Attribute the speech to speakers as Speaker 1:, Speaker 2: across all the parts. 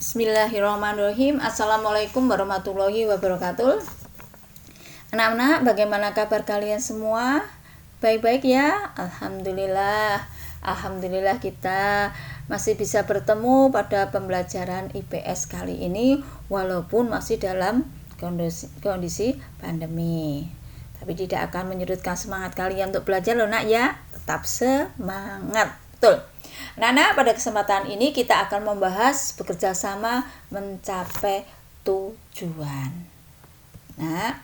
Speaker 1: Bismillahirrahmanirrahim. Assalamualaikum warahmatullahi wabarakatuh. Anak-anak, bagaimana kabar kalian semua? Baik-baik ya? Alhamdulillah. Alhamdulillah kita masih bisa bertemu pada pembelajaran IPS kali ini walaupun masih dalam kondisi pandemi. Tapi tidak akan menyurutkan semangat kalian untuk belajar loh nak ya. Tetap semangat. Betul. Nah, pada kesempatan ini kita akan membahas bekerja sama mencapai tujuan. Nah,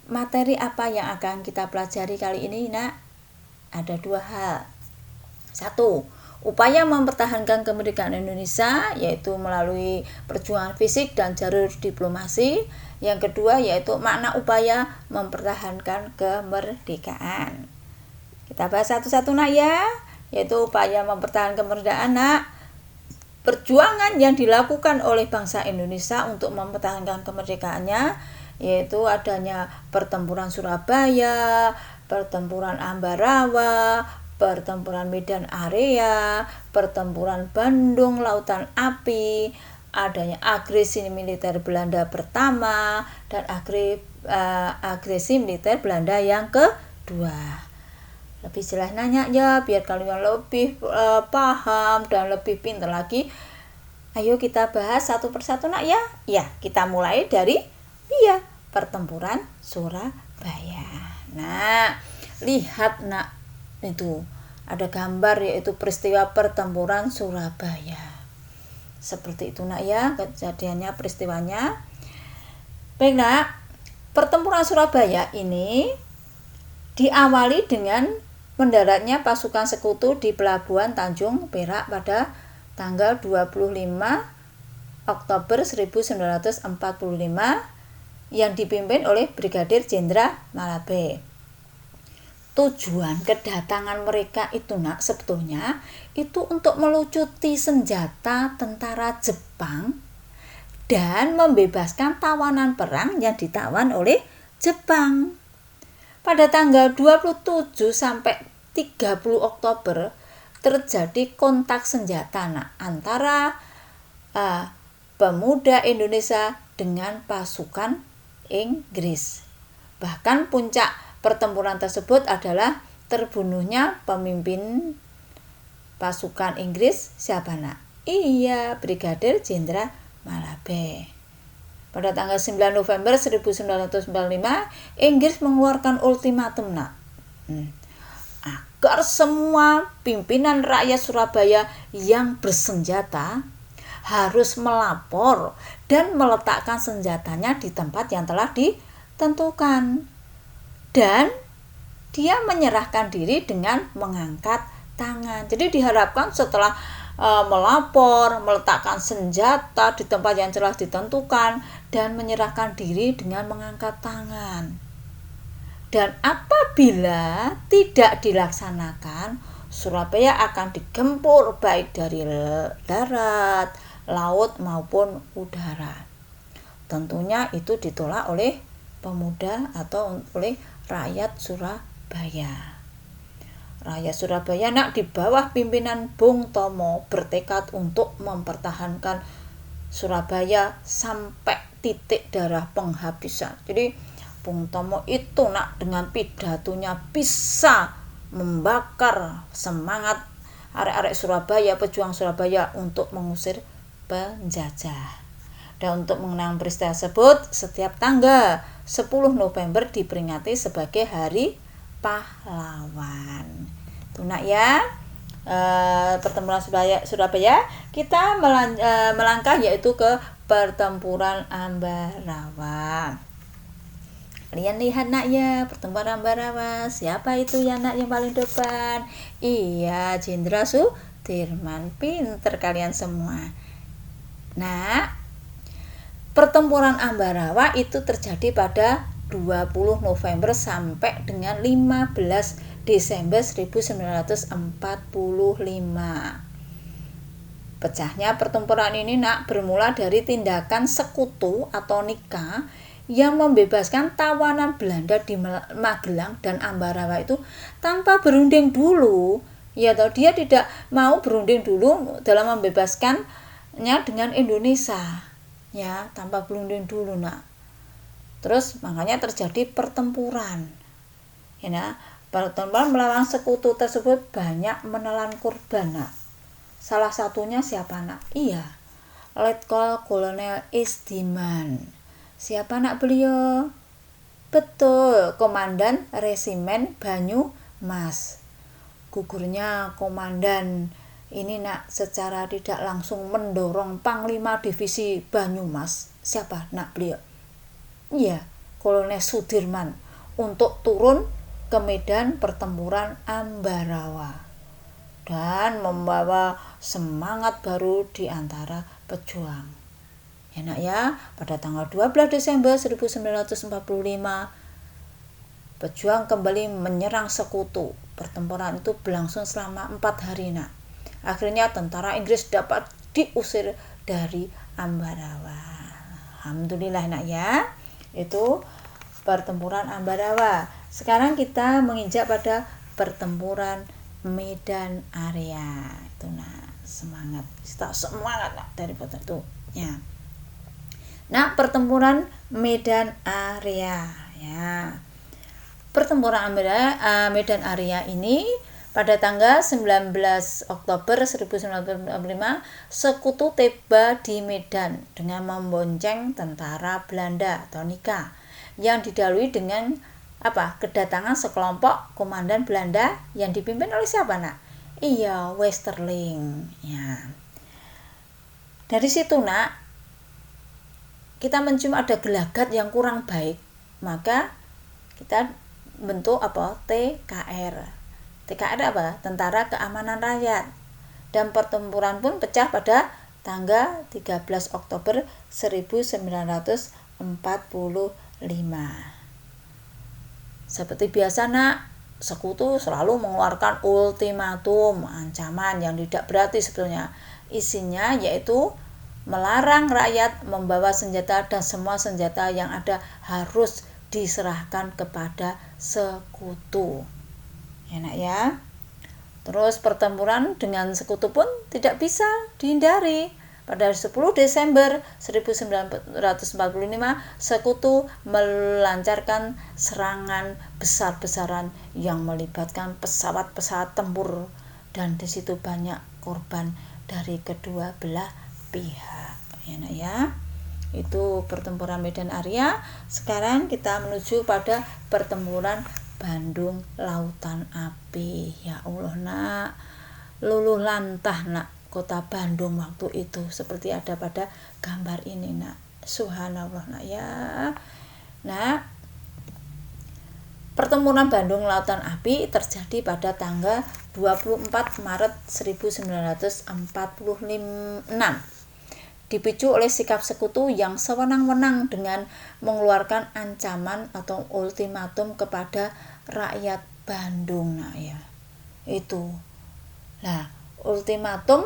Speaker 1: materi apa yang akan kita pelajari kali ini, nak? Ada dua hal. Satu, upaya mempertahankan kemerdekaan Indonesia, yaitu melalui perjuangan fisik dan jalur diplomasi. Yang kedua, yaitu makna upaya mempertahankan kemerdekaan. Kita bahas satu-satu, nak ya. Yaitu upaya mempertahankan kemerdekaan, nak. Perjuangan yang dilakukan oleh bangsa Indonesia untuk mempertahankan kemerdekaannya, yaitu adanya pertempuran Surabaya, pertempuran Ambarawa, pertempuran Medan Area, pertempuran Bandung Lautan Api, adanya agresi militer Belanda pertama dan agresi militer Belanda yang kedua. Lebih jelas nanya ya biar kalian lebih paham dan lebih pintar lagi. Ayo kita bahas satu persatu nak ya. Ya, kita mulai dari pertempuran Surabaya. Nah, lihat nak, itu ada gambar yaitu peristiwa pertempuran Surabaya. Seperti itu nak ya kejadiannya, peristiwanya. Baik nak, pertempuran Surabaya ini diawali dengan mendaratnya pasukan sekutu di Pelabuhan Tanjung Perak pada tanggal 25 Oktober 1945 yang dipimpin oleh Brigadir Jenderal Malabé. Tujuan kedatangan mereka itu nak sebetulnya itu untuk melucuti senjata tentara Jepang dan membebaskan tawanan perang yang ditawan oleh Jepang. Pada tanggal 27 sampai 30 Oktober terjadi kontak senjata antara pemuda Indonesia dengan pasukan Inggris. Bahkan puncak pertempuran tersebut adalah terbunuhnya pemimpin pasukan Inggris, siapa nak? Iya, Brigadir Jenderal Malabé. Pada tanggal 9 November 1945, Inggris mengeluarkan ultimatum agar semua pimpinan rakyat Surabaya yang bersenjata harus melapor dan meletakkan senjatanya di tempat yang telah ditentukan. Dan dia menyerahkan diri dengan mengangkat tangan. Jadi diharapkan setelah melapor, meletakkan senjata di tempat yang telah ditentukan dan menyerahkan diri dengan mengangkat tangan. Dan apabila tidak dilaksanakan, Surabaya akan digempur baik dari darat, laut maupun udara. Tentunya itu ditolak oleh pemuda atau oleh rakyat Surabaya. Rakyat Surabaya nak di bawah pimpinan Bung Tomo bertekad untuk mempertahankan Surabaya sampai titik darah penghabisan. Jadi Bung Tomo itu nak dengan pidatonya bisa membakar semangat arek-arek Surabaya, pejuang Surabaya untuk mengusir penjajah. Dan untuk mengenang peristiwa tersebut, setiap tanggal 10 November diperingati sebagai Hari Pahlawan. Itu nak ya, pertempuran Surabaya. Kita melangkah yaitu ke pertempuran Ambarawa. Kalian lihat nak ya, pertempuran Ambarawa. Siapa itu ya nak yang paling depan? Iya, Jenderal Sudirman. Pinter kalian semua. Nah, pertempuran Ambarawa itu terjadi pada 20 November sampai dengan 15 Desember 1945. Pecahnya pertempuran ini nak bermula dari tindakan sekutu atau nikah yang membebaskan tawanan Belanda di Magelang dan Ambarawa itu tanpa berunding dulu. Ya, dia tidak mau berunding dulu dalam membebaskan dengan Indonesia, ya, tanpa berunding dulu, nak. Terus makanya terjadi pertempuran, ya, nak. Pertempuran melawan sekutu tersebut banyak menelan korban, nak. Salah satunya siapa, nak? Iya, Letkol Kolonel Isdiman. Siapa, nak, beliau? Betul, Komandan Resimen Banyumas. Gugurnya komandan ini, nak, secara tidak langsung mendorong Panglima Divisi Banyumas. Siapa, nak, beliau? Iya, Kolonel Sudirman untuk turun ke medan pertempuran Ambarawa dan membawa semangat baru di antara pejuang. Ya, nak, ya, pada tanggal 12 Desember 1945 pejuang kembali menyerang sekutu. Pertempuran itu berlangsung selama 4 hari, nak. Akhirnya tentara Inggris dapat diusir dari Ambarawa. Alhamdulillah, nak, ya. Itu pertempuran Ambarawa. Sekarang kita menginjak pada pertempuran Medan Area. Itu, nak, semangat. Kita semangat, nak, dari itu. Ya. Nah, pertempuran Medan Area, ya. Pertempuran Medan Area ini pada tanggal 19 Oktober 1945 sekutu tiba di Medan dengan membonceng tentara Belanda atau NIKA yang didahului dengan kedatangan sekelompok komandan Belanda yang dipimpin oleh siapa, nak? Iya, Westerling, ya. Dari situ, nak, kita mencium ada gelagat yang kurang baik, maka kita bentuk TKR. TKR apa? Tentara Keamanan Rakyat. Dan pertempuran pun pecah pada tanggal 13 Oktober 1945. Seperti biasa, nak, sekutu selalu mengeluarkan ultimatum, ancaman yang tidak berarti sebetulnya. Isinya yaitu melarang rakyat membawa senjata dan semua senjata yang ada harus diserahkan kepada sekutu. Ya, nak, ya. Terus pertempuran dengan sekutu pun tidak bisa dihindari. Pada 10 Desember 1945 sekutu melancarkan serangan besar-besaran yang melibatkan pesawat-pesawat tempur dan di situ banyak korban dari kedua belah pihak. Ya, nak, ya. Itu pertempuran Medan Area. Sekarang kita menuju pada pertempuran Bandung Lautan Api. Ya Allah, nak, luluh lantah, nak, kota Bandung waktu itu seperti ada pada gambar ini, nak. Subhanallah, nak, ya. Nah, pertempuran Bandung Lautan Api terjadi pada tanggal 24 Maret 1946. Dipicu oleh sikap sekutu yang sewenang-wenang dengan mengeluarkan ancaman atau ultimatum kepada rakyat Bandung, nak, ya. Itu. Nah, ultimatum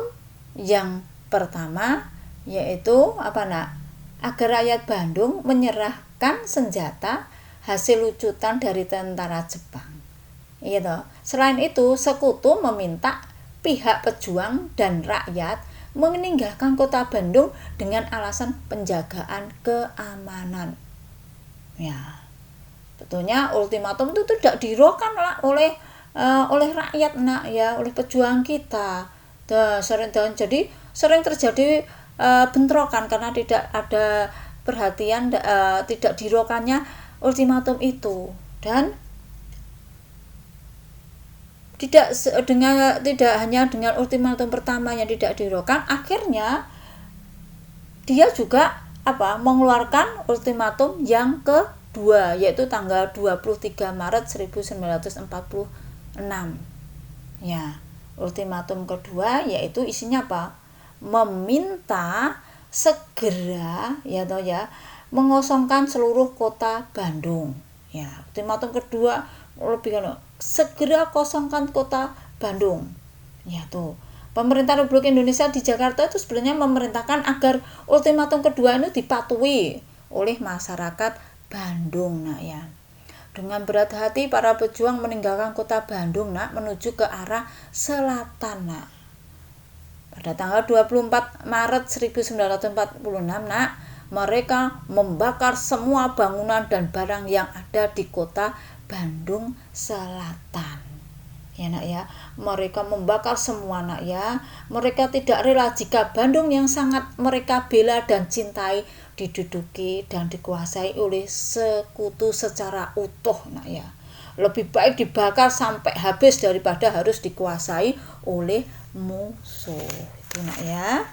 Speaker 1: yang pertama yaitu apa, nak? Agar rakyat Bandung menyerahkan senjata hasil lucutan dari tentara Jepang. Iya toh. Selain itu, sekutu meminta pihak pejuang dan rakyat meninggalkan kota Bandung dengan alasan penjagaan keamanan. Ya, betulnya ultimatum itu tidak dihiraukan oleh rakyat, nak, ya, oleh pejuang kita. Jadi sering terjadi bentrokan karena tidak ada perhatian, tidak dihiraukannya ultimatum itu. Dan tidak hanya dengan ultimatum pertama yang tidak dihiraukan, akhirnya dia juga mengeluarkan ultimatum yang kedua, yaitu tanggal 23 Maret 1946. Ya, ultimatum kedua yaitu isinya apa? Meminta segera mengosongkan seluruh kota Bandung. Ya, ultimatum kedua lebih segera kosongkan kota Bandung. Ya, tuh. Pemerintah Republik Indonesia di Jakarta itu sebenarnya memerintahkan agar ultimatum kedua ini dipatuhi oleh masyarakat Bandung, nak, ya. Dengan berat hati para pejuang meninggalkan kota Bandung, nak, menuju ke arah selatan, nak. Pada tanggal 24 Maret 1946, nak, mereka membakar semua bangunan dan barang yang ada di kota Bandung Selatan. Ya nak ya, mereka membakar semua nak ya. Mereka tidak rela jika Bandung yang sangat mereka bela dan cintai diduduki dan dikuasai oleh sekutu secara utuh nak ya. Lebih baik dibakar sampai habis daripada harus dikuasai oleh musuh. Itu nak ya.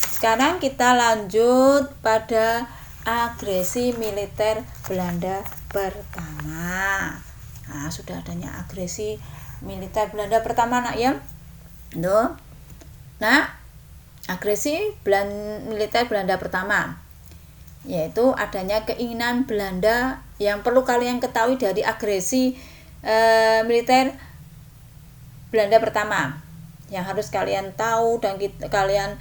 Speaker 1: Sekarang kita lanjut pada agresi militer Belanda pertama. Nah, sudah adanya agresi militer Belanda pertama nak ya. Tuh. Nah, agresi militer Belanda pertama yaitu adanya keinginan Belanda. Yang perlu kalian ketahui dari agresi militer Belanda pertama yang harus kalian tahu dan kalian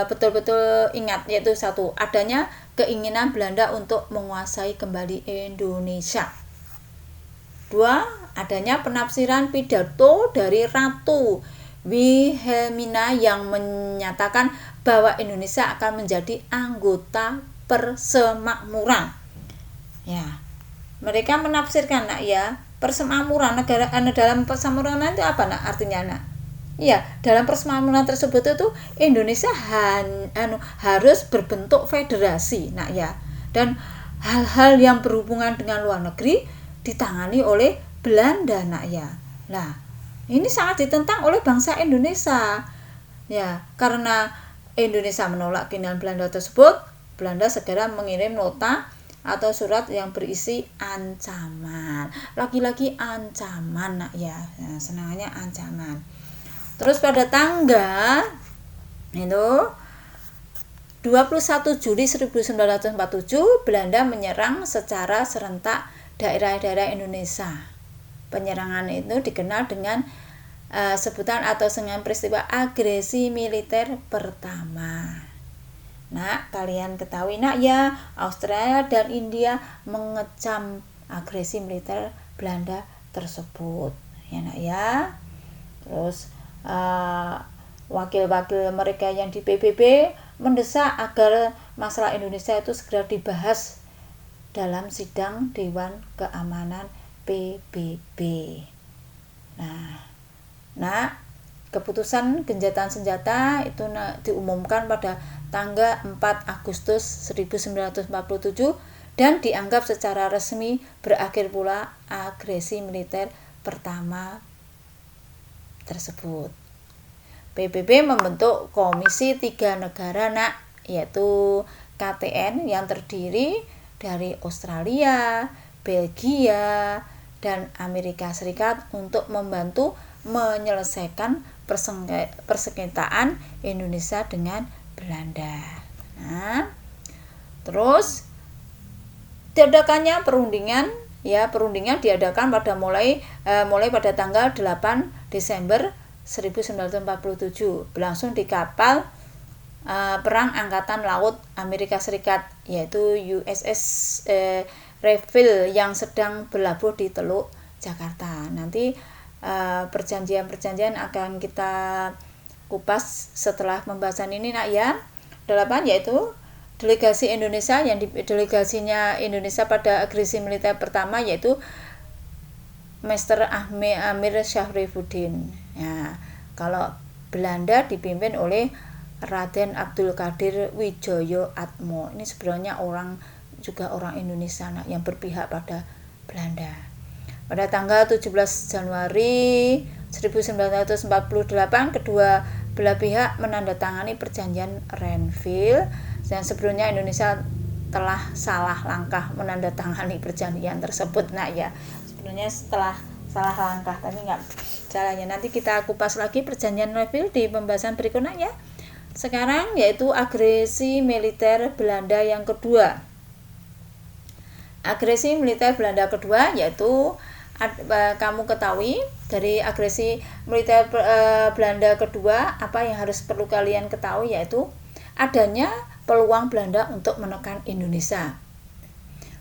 Speaker 1: betul-betul ingat, yaitu satu, adanya keinginan Belanda untuk menguasai kembali Indonesia. Dua, adanya penafsiran pidato dari Ratu Wilhelmina yang menyatakan bahwa Indonesia akan menjadi anggota persemakmuran. Ya, mereka menafsirkan nak ya, persemakmuran negara dalam persemakmuran itu apa nak artinya nak? Ya, dalam persemakmuran tersebut itu Indonesia harus berbentuk federasi, nak ya. Dan hal-hal yang berhubungan dengan luar negeri ditangani oleh Belanda, nak ya. Nah, ini sangat ditentang oleh bangsa Indonesia. Ya, karena Indonesia menolak keinginan Belanda tersebut, Belanda segera mengirim nota atau surat yang berisi ancaman. Lagi-lagi ancaman, nak ya. Nah, senangannya ancaman. Terus pada tanggal itu 21 Juli 1947 Belanda menyerang secara serentak daerah-daerah Indonesia. Penyerangan itu dikenal dengan sebutan atau dengan peristiwa agresi militer pertama. Nah, kalian ketahui nak ya, Australia dan India mengecam agresi militer Belanda tersebut. Ya nak ya. Terus wakil-wakil mereka yang di PBB mendesak agar masalah Indonesia itu segera dibahas dalam sidang Dewan Keamanan PBB. Nah, keputusan gencatan senjata itu diumumkan pada tanggal 4 Agustus 1947 dan dianggap secara resmi berakhir pula agresi militer pertama tersebut. PBB membentuk Komisi 3 Negara nak, yaitu KTN yang terdiri dari Australia, Belgia, dan Amerika Serikat untuk membantu menyelesaikan persengketaan Indonesia dengan Belanda. Nah, terus diadakannya perundingan diadakan pada mulai pada tanggal 8 Desember 1947 berlangsung di kapal perang Angkatan Laut Amerika Serikat, yaitu USS Reville yang sedang berlabuh di Teluk Jakarta. Nanti perjanjian-perjanjian akan kita kupas setelah pembahasan ini nak ya. 8 yaitu delegasi Indonesia delegasinya Indonesia pada agresi militer pertama yaitu Mr. Amir Syafriuddin. Ya, kalau Belanda dipimpin oleh Raden Abdul Qadir Widjoyo Atmo. Ini sebenarnya orang Indonesia yang berpihak pada Belanda. Pada tanggal 17 Januari 1948 kedua belah pihak menandatangani perjanjian Renville. Dan sebelumnya Indonesia telah salah langkah menandatangani perjanjian tersebut nak ya. Sebenarnya setelah salah langkah tapi enggak caranya. Nanti kita kupas lagi perjanjian Renville di pembahasan berikutnya ya. Sekarang yaitu agresi militer Belanda yang kedua. Agresi militer Belanda kedua yaitu kamu ketahui dari agresi militer Belanda kedua apa yang perlu kalian ketahui yaitu adanya peluang Belanda untuk menekan Indonesia.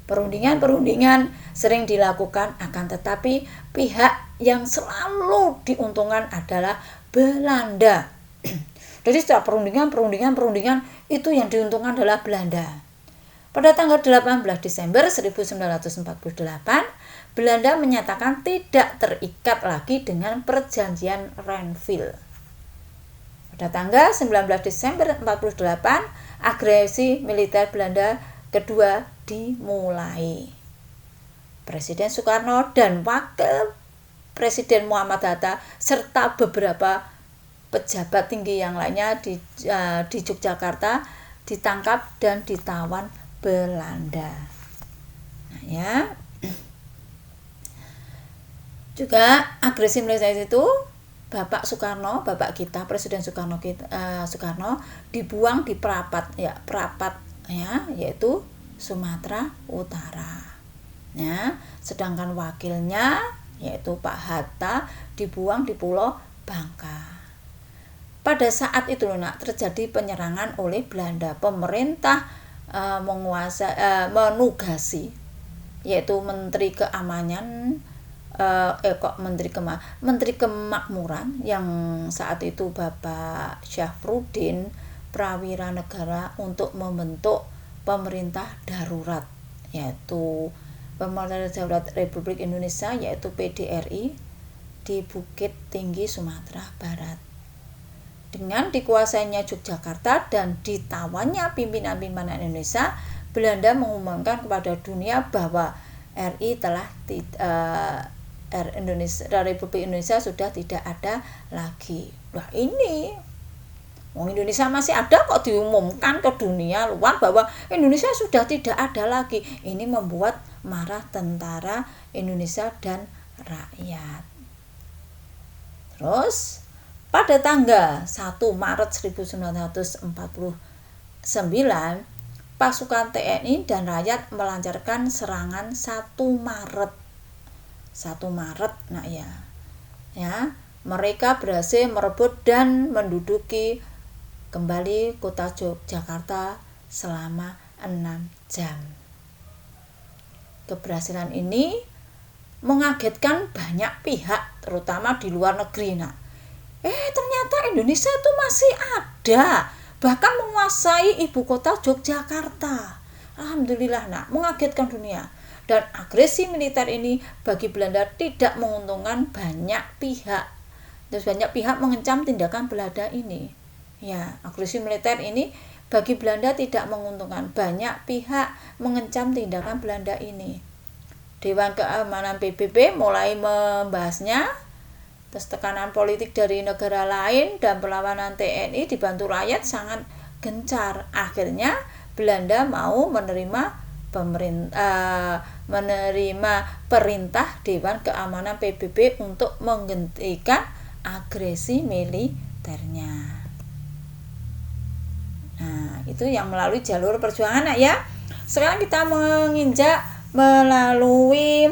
Speaker 1: Perundingan sering dilakukan akan tetapi pihak yang selalu diuntungkan adalah Belanda. Jadi setelah perundingan itu yang diuntungkan adalah Belanda. Pada tanggal 18 Desember 1948, Belanda menyatakan tidak terikat lagi dengan perjanjian Renville. Pada tanggal 19 Desember 48, agresi militer Belanda kedua dimulai. Presiden Soekarno dan Wakil Presiden Muhammad Hatta serta beberapa pejabat tinggi yang lainnya di Yogyakarta ditangkap dan ditawan Belanda. Nah, ya. Juga agresi militer itu Bapak kita Presiden Soekarno dibuang di Prapat ya, yaitu Sumatera Utara. Ya, sedangkan wakilnya yaitu Pak Hatta dibuang di Pulau Bangka. Pada saat itu terjadi penyerangan oleh Belanda. Pemerintah menugasi yaitu Menteri Kemakmuran yang saat itu Bapak Syafruddin Prawira Negara untuk membentuk pemerintah darurat, yaitu Pemerintah Darurat Republik Indonesia, yaitu PDRI, di Bukit Tinggi Sumatera Barat. Dengan dikuasainya Yogyakarta dan ditawannya pimpinan-pimpinan Indonesia, Belanda mengumumkan kepada dunia bahwa Republik Indonesia sudah tidak ada lagi. Wah, ini Indonesia masih ada kok, diumumkan ke dunia luar bahwa Indonesia sudah tidak ada lagi. Ini membuat marah tentara Indonesia dan rakyat. Terus pada tanggal 1 Maret 1949, pasukan TNI dan rakyat melancarkan serangan 1 Maret. Nah ya. Mereka berhasil merebut dan menduduki kembali kota Yogyakarta selama 6 jam. Keberhasilan ini mengagetkan banyak pihak, terutama di luar negeri. Ternyata Indonesia itu masih ada, bahkan menguasai ibu kota Yogyakarta. Alhamdulillah, mengagetkan dunia. Dan agresi militer ini bagi Belanda tidak menguntungkan banyak pihak. Terus banyak pihak mengecam tindakan Belanda ini. Ya, agresi militer ini bagi Belanda tidak menguntungkan. Banyak pihak mengecam tindakan Belanda ini. Dewan Keamanan PBB mulai membahasnya. Terus tekanan politik dari negara lain dan perlawanan TNI dibantu rakyat sangat gencar. Akhirnya Belanda mau menerima perintah Dewan Keamanan PBB untuk menghentikan agresi militernya. Itu yang melalui jalur perjuangan ya. Sekarang kita menginjak melalui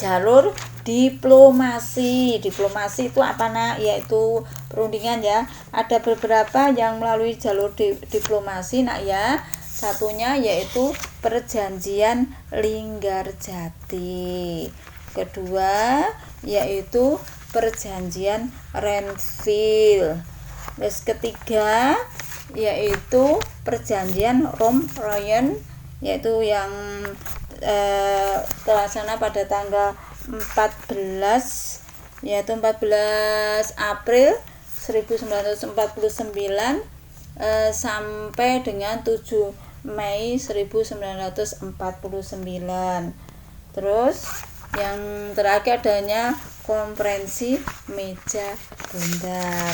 Speaker 1: jalur diplomasi. Diplomasi itu apa yaitu perundingan ya. Ada beberapa yang melalui jalur diplomasi ya. Satunya yaitu Perjanjian Linggarjati. Kedua yaitu Perjanjian Renville. Terus ketiga yaitu Perjanjian Rom-Royen, yaitu yang terlaksana pada tanggal 14 April 1949 sampai dengan 7 Mei 1949. Terus yang terakhir adanya Konferensi Meja Bundar.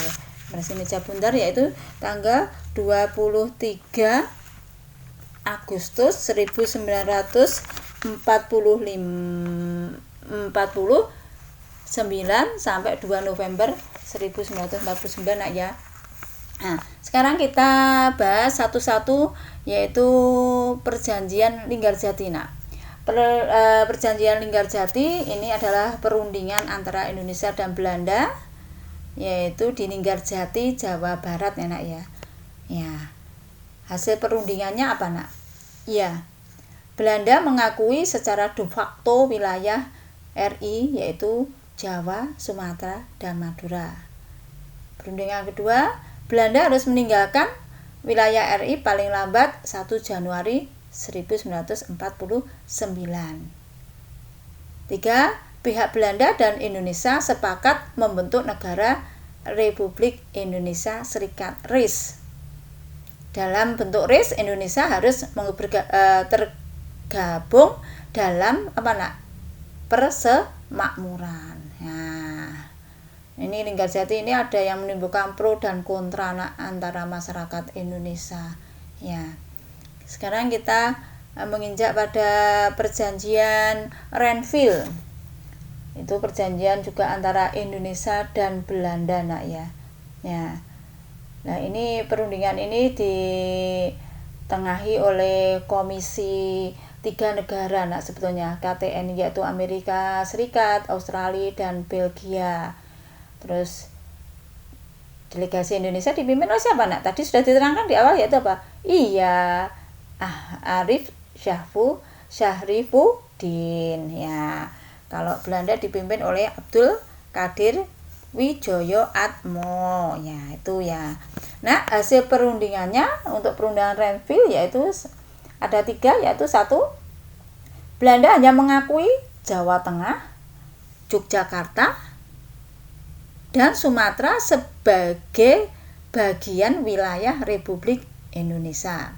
Speaker 1: Konferensi Meja Bundar yaitu tanggal 23 Agustus 1949 sampai 2 November 1949 ya. Sekarang kita bahas satu-satu yaitu Perjanjian Linggarjati. Perjanjian Linggarjati ini adalah perundingan antara Indonesia dan Belanda, yaitu di Linggarjati, Jawa Barat ya. Hasil perundingannya apa Ya, Belanda mengakui secara de facto wilayah RI yaitu Jawa, Sumatera, dan Madura. Perundingan kedua, Belanda harus meninggalkan wilayah RI paling lambat 1 Januari 1949. 3. Pihak Belanda dan Indonesia sepakat membentuk negara Republik Indonesia Serikat (RIS). Dalam bentuk RIS, Indonesia harus tergabung dalam persemakmuran. Nah, ini Linggarjati ini ada yang menimbulkan pro dan kontra antara masyarakat Indonesia. Ya. Sekarang kita menginjak pada perjanjian Renville. Itu perjanjian juga antara Indonesia dan Belanda, Nak ya. Ya. Nah, ini perundingan ini ditengahi oleh Komisi 3 negara, Nak, sebetulnya KTN, yaitu Amerika Serikat, Australia, dan Belgia. Terus delegasi Indonesia dipimpin oleh siapa, Nak? Tadi sudah diterangkan di awal, yaitu apa? Iya, Arif Syahrifuddin. Ya. Kalau Belanda dipimpin oleh Abdul Qadir Widjoyo-Atmo. Ya, itu ya. Nah, hasil perundingannya untuk perundingan Renville yaitu ada 3, yaitu 1. Belanda hanya mengakui Jawa Tengah, Yogyakarta, dan Sumatera sebagai bagian wilayah Republik Indonesia.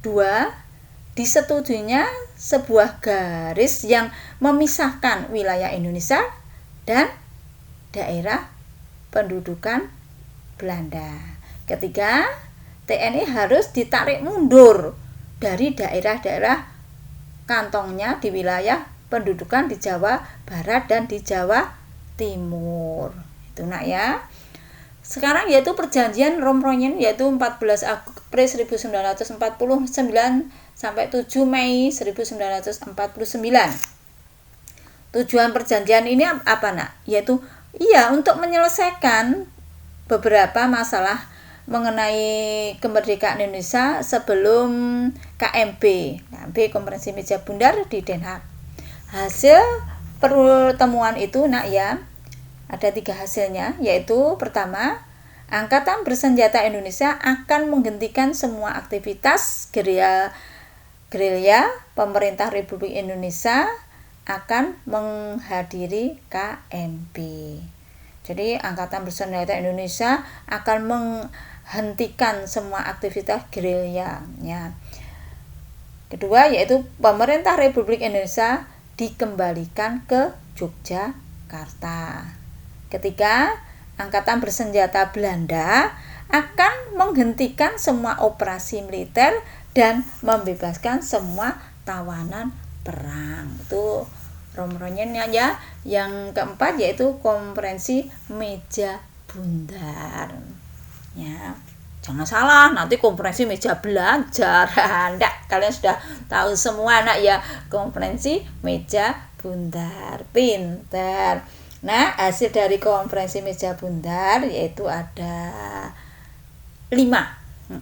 Speaker 1: 2. Disetujuinya sebuah garis yang memisahkan wilayah Indonesia dan daerah pendudukan Belanda. 3. TNI harus ditarik mundur dari daerah-daerah kantongnya di wilayah pendudukan di Jawa Barat dan di Jawa Timur. Itu, Nak ya. Sekarang yaitu perjanjian Romronyen, yaitu 14 April 1949 sampai 7 Mei 1949. Tujuan perjanjian ini apa, Nak? Yaitu untuk menyelesaikan beberapa masalah mengenai kemerdekaan Indonesia sebelum KMB Konferensi Meja Bundar di Den Haag. Hasil pertemuan itu, Nak ya, ada 3 hasilnya, yaitu pertama, Angkatan Bersenjata Indonesia akan menghentikan semua aktivitas gerilya pemerintah Republik Indonesia akan menghadiri KMB. Jadi Angkatan Bersenjata Indonesia akan menghentikan semua aktivitas gerilyanya. Kedua, yaitu pemerintah Republik Indonesia dikembalikan ke Yogyakarta. Ketiga, Angkatan Bersenjata Belanda akan menghentikan semua operasi militer dan membebaskan semua tawanan perang. Itu Romronyennya ya. Yang keempat yaitu Konferensi Meja Bundar. Ya, jangan salah, nanti konferensi meja belajar. Nggak, kalian sudah tahu semua, Nak ya. Konferensi Meja Bundar. Pinter. Nah, hasil dari konferensi meja bundar yaitu ada 5. 1.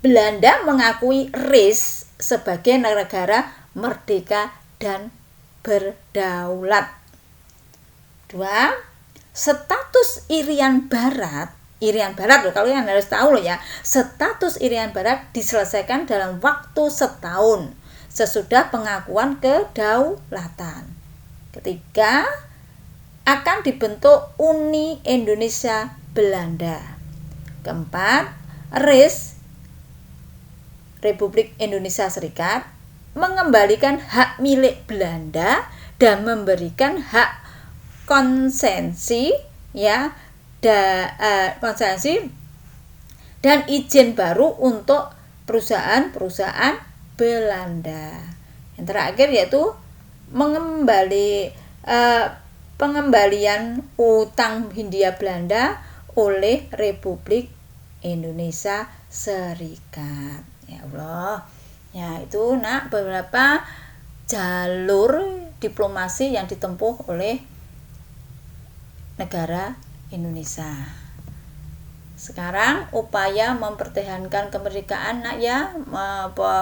Speaker 1: Belanda mengakui RIS sebagai negara merdeka dan berdaulat. 2. Status Irian Barat loh, kalian harus tahu loh ya. Status Irian Barat diselesaikan dalam waktu setahun sesudah pengakuan kedaulatan. Ketiga, akan dibentuk Uni Indonesia Belanda. Keempat, RIS Republik Indonesia Serikat mengembalikan hak milik Belanda dan memberikan hak konsesi dan izin baru untuk perusahaan-perusahaan Belanda. Yang terakhir yaitu pengembalian utang Hindia Belanda oleh Republik Indonesia Serikat. Ya Allah. Ya, itu Nak beberapa jalur diplomasi yang ditempuh oleh negara Indonesia. Sekarang upaya mempertahankan kemerdekaan, Nak ya.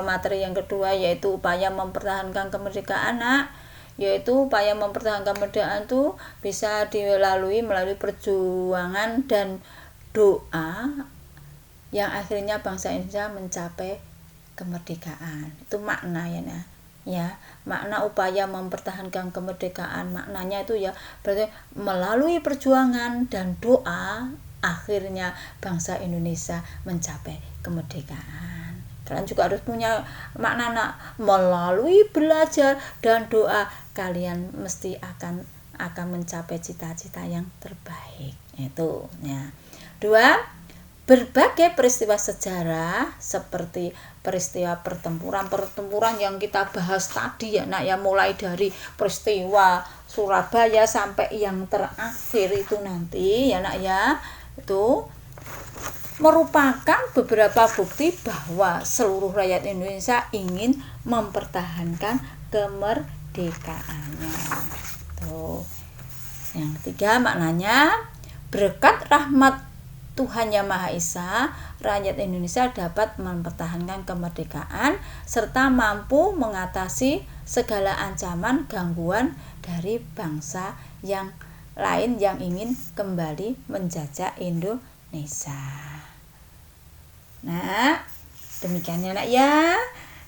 Speaker 1: Materi yang kedua yaitu upaya mempertahankan kemerdekaan, Nak. yaitu upaya mempertahankan kemerdekaan itu bisa melalui perjuangan dan doa yang akhirnya bangsa Indonesia mencapai kemerdekaan. Itu makna ya, makna upaya mempertahankan kemerdekaan, maknanya itu ya berarti melalui perjuangan dan doa akhirnya bangsa Indonesia mencapai kemerdekaan. Kalian juga harus punya makna melalui belajar dan doa kalian mesti akan mencapai cita-cita yang terbaik. Itu ya. 2, berbagai peristiwa sejarah seperti peristiwa pertempuran yang kita bahas tadi ya nak ya, mulai dari peristiwa Surabaya sampai yang terakhir itu nanti ya nak ya, itu merupakan beberapa bukti bahwa seluruh rakyat Indonesia ingin mempertahankan kemerdekaannya. Tuh. Yang ketiga maknanya, berkat rahmat Tuhan Yang Maha Esa, rakyat Indonesia dapat mempertahankan kemerdekaan serta mampu mengatasi segala ancaman gangguan dari bangsa yang lain yang ingin kembali menjajah Indonesia. Nah, demikian ya nak ya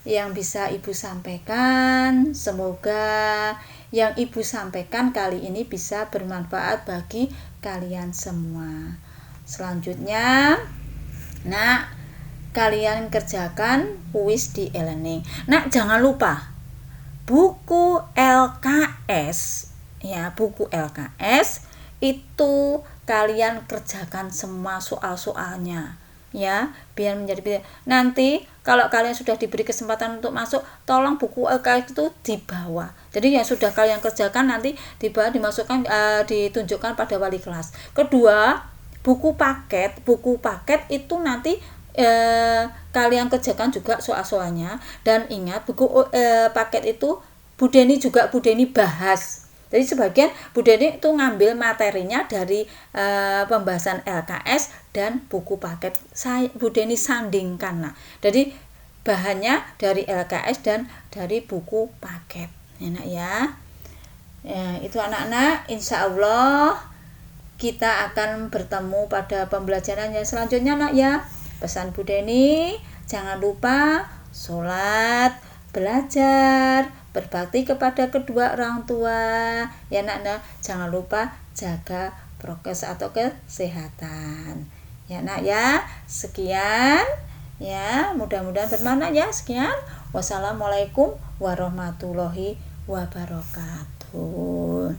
Speaker 1: yang bisa Ibu sampaikan. Semoga yang Ibu sampaikan kali ini bisa bermanfaat bagi kalian semua. Selanjutnya, nak, kalian kerjakan kuis di e-learning. Nak, jangan lupa buku LKS ya, buku LKS itu kalian kerjakan semua soal-soalnya ya, biar menjadi pilihan. Nanti kalau kalian sudah diberi kesempatan untuk masuk, tolong buku LKS itu dibawa. Jadi yang sudah kalian kerjakan nanti dibawa, dimasukkan, ditunjukkan pada wali kelas. Kedua, buku paket itu nanti kalian kerjakan juga soal-soalnya. Dan ingat, buku paket itu Bu Deni bahas. Jadi sebagian Bu Deni itu ngambil materinya dari pembahasan LKS dan buku paket. Bu Deni sandingkan. Nah, jadi bahannya dari LKS dan dari buku paket. Enak ya. Itu anak-anak, insya Allah kita akan bertemu pada pembelajaran yang selanjutnya nak ya. Pesan Bu Deni, jangan lupa sholat, belajar, berbakti kepada kedua orang tua ya nak. Jangan lupa jaga prokes atau kesehatan ya nak ya. Sekian ya, mudah-mudahan bermanfaat ya. Sekian, wassalamualaikum warahmatullahi wabarakatuh.